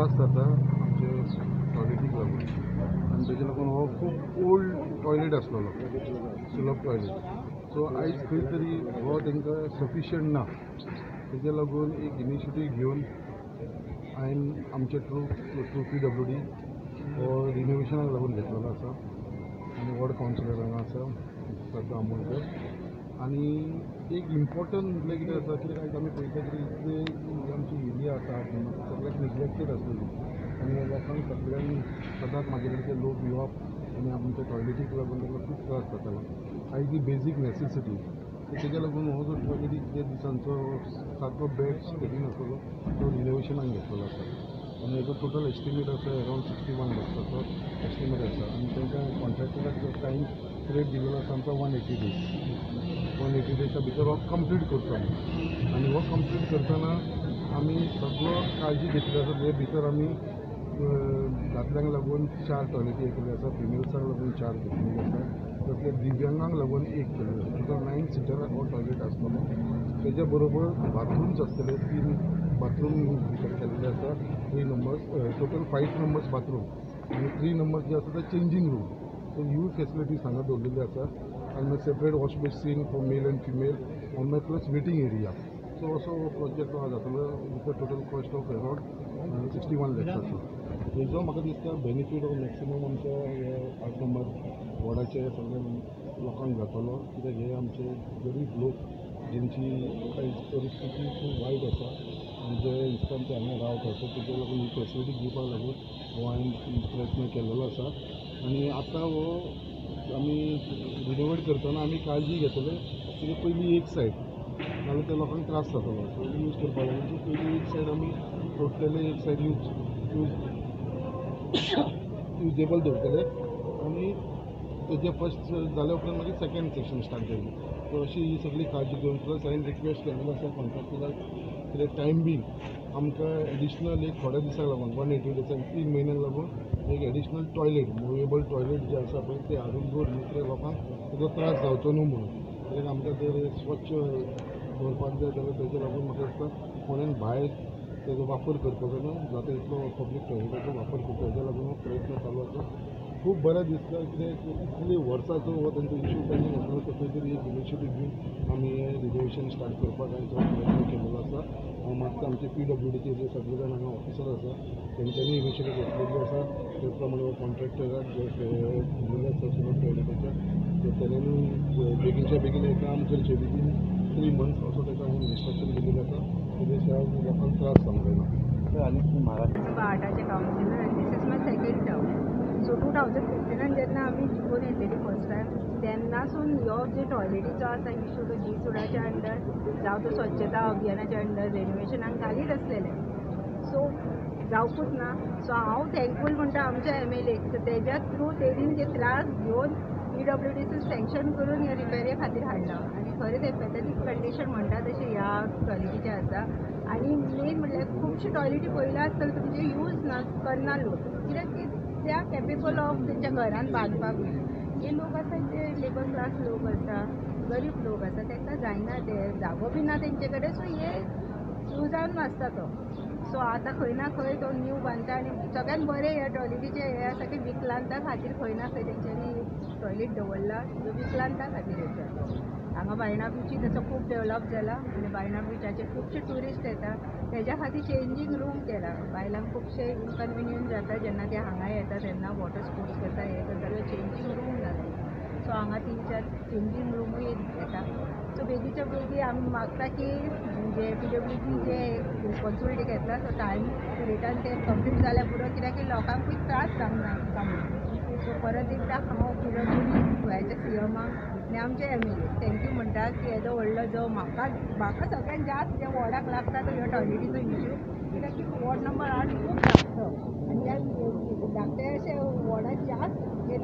त्रास जाता आमचे टॉयलेटीक लागून आनी तेजे लागून हो खूब ओल्ड टॉयलेट आसलेलो सुलभ टॉयलेट. सो आयज खंय तरी हो तांकां सफिशियंट ना. तेजे लागून एक इनिशिएटीव घेवन हांवें आमचे थ्रू PWD हो रिनोवेशनाक लागून घेतलेलो आसा आनी वॉर्ड कावन्सिलर हांगा आसा श्रद्धा आमोणकर. आनी एक इम्पॉर्टंट म्हटल्यार कितें आसा कित्याक आयज आमी पळयता की इतले आमची एरिया आसा सगळ्याक निग्लेक्टेड आसलेली आनी लोकांक सगळ्यांक सदांच म्हाजे कडेन लोक येवप आनी आमच्या टॉयलेटीक लागून तांकां खूब त्रास जातालो. आयज ही बेजीक नेसेसिटी. तेजे लागून हो जो टॉयलेटीक जे दिसांचो सारको बेड स्टेटीन आसलो तो रिनोवेशनाक घेतलेलो आसा आनी हेजो टोटल एस्टिमेट आसा अरावंड 61 लाखाचो एस्टिमेट आसा आनी तांकां कॉन्ट्रॅक्टराक जो टायम पिरियड दिलेलो आसा आमकां 180 days. 180 days भितर हो कंप्लीट करता आनी हो कंप्लीट करतना आमी सगळो काळजी घेतली आसा. ते भितर आमी दादल्यांक लागून 4 टॉयलेटी केल्ली आसा, फिमेल्सांक लागून 4 घेतलेली आसा, तसले दिव्यांगांक लागून 1 केल्ली आसा. टोटल 9 सिटराक हो टॉयलेट आसतलो. तेज्या बरोबर बाथरूम्स आसतले 3 बाथरूम भितर केल्ले आसा. 3 numbers टोटल 5 numbers बाथरूम आनी 3 numbers जे आसा ते changing room. So huge facilities हांगा दवरलेली आसा आनी separate wash basin for male and female आनी प्लस वेटींग एरिया. सो असो प्रोजेक्ट जातलो with total cost of around 61 lakhsचो. हेजो म्हाका दिसता बेनिफीट ऑफ मॅक्सिमम आमच्या 8 नंबर वॉर्डाचे सगळ्या लोकांक जातलो कित्याक हे आमचे गरीब लोक जेंची आयज परिस्थिती खूब वायट आसा आनी जे दिसता ते हांगा रावता. सो तेजे लागून ही फेसिलिटी दिवपाक लागून हो हांवें प्रयत्न केल्लो आसा. आनी आतां हो आमी रिनोवेट करतना आमी काळजी घेतले की पयलीं एक सायड नाजाल्यार त्या लोकांक त्रास जातलो. सो यूज करपाक लागून सो पयलीं एक सायड आमी टोटली एक सायड युजेबल दवरतले आनी तेजे फर्स्ट जाल्या उपरांत मागीर सेकेंड सेक्शन स्टार्ट केल्ली. सो अशी ही सगळी काळजी घेवन प्लस हांवें रिक्वेस्ट केल्लो आसा कॉन्ट्रॅक्टराक कित्याक टायम बीन आमकां एडिशनल एक थोड्या दिसांक लागून 180 days 3 म्हयन्यांक लागून एक एडिशनल टॉयलेट मुवेबल टॉयलेट जे आसा पळय ते हाडून दवरली कित्याक लोकांक तेजो त्रास जावचो न्हू म्हणून. कित्याक आमकां जर स्वच्छ दवरपाक जाय जाल्यार तेजे लागून म्हाका दिसता कोणेन भायर तेजो वापर करपाचो न्हू जाता इतलो पब्लीक टॉयलेटाचो वापर करता. हेज्या लागून हो प्रयत्न चालू आसा. खूब बरें दिसता कित्याक इतली वर्सांचो हो तांचो इश्यू पेंडींग आसलो तो खंय तरी एक इनिशिएटीव घेवन आमी हे रिनोवेशन स्टार्ट करपाक हांवें प्रयत्न केल्लो आसा. हांव मागता आमचे PWDचे जे सगळे जाण हांगा ऑफिसर आसा तेंच्यांनी इनिशिएटीव घेतलेली आसा. ते प्रमाणे कॉन्ट्रॅक्टराक जे दिल्लेले आसा सुलभ टॉयलेटाच्या तेणेंनी बेगीनच्या बेगीन हें काम करचें विथीन 3 months असो ताका हांवें इन्स्ट्रक्शन दिल्लें आसा. तेजे शिवाय लोकांक त्रास जावंक जायना. आनी वार्डाचे councillor and this is my second term. So 2015 जेन्ना आमी जिखून येतली फर्स्ट टायम तेन्नासून ह्यो जे टॉयलेटीचो आसा इश्यू तो G-सुडाच्या अंडर जावं तो स्वच्छता अभियानाच्या अंडर रेनोवेशनाक घालीत आसलेले. सो जावपूच ना. सो हांव थँकफूल म्हणटा आमच्या MLAक तेज्या थ्रू तेणीन जे त्रास घेवन PWDचें सँक्शन करून ह्या रिपेरी खातीर हाडला आनी खरें ते पॅथेटीक कंडिशन म्हणटा तशें ह्या टॉयलेटीचे आसा. आनी मेन म्हणल्यार खुबशे टॉयलेटी पयल्या आसतले तुमचे यूज करना लोक कित्याक ते आर कॅपेबल ऑफ तेंच्या घरान बांदपाक. हे लोक आसा जे लेबर क्लास लोक आसा गरीब लोक आसा तांकां जायना ते जागो बी ना तेंचे कडेन. सो हे युजान आसता तो. सो आतां खंय ना खंय तो न्यू बांदता आनी सगळ्यान बरें ह्या टॉयलेटीचे हे आसा की विकलांतां खातीर खंय ना खंय तेंच्यांनी टॉयलेट दवरला जो विकलांतां खातीर येता. हांगा बायणा बीची तसो खूब डेवलप जाला आनी बायणा बीचाचेर खुबशे ट्युरिस्ट येता. तेज्या खातीर चेंजींग रूम केला. बायलांक खुबशे इनकन्विनियंट जाता जेन्ना ते हांगा येता तेन्ना वॉटर स्पोर्ट्स करता हे करता चेंजींग रूम जाला. सो हांगा 3-4 चेंजींग रूमूय येता. सो बेगीच्या बेगी आमी मागता की जे PWD जे रिस्पॉन्सिबिलिटी घेतला तो टायम पिरियडान ते कंप्लीट जाल्या पुरो कित्याक लोकांकूय त्रास जावंक ना. सो परत एकदां हांव PWD गोंयच्या CMाक आनी आमचे MLA थँक्यू म्हणटा की येदो व्हडलो जो म्हाका सगळ्यान जास्त जे वॉर्डाक लागता तो ह्यो टॉयलेटीचो इश्यू कित्याक की वॉर्ड नंबर 8 खूब धाकटो आनी ह्या धाकटे अशे वॉर्डाक जास्त हे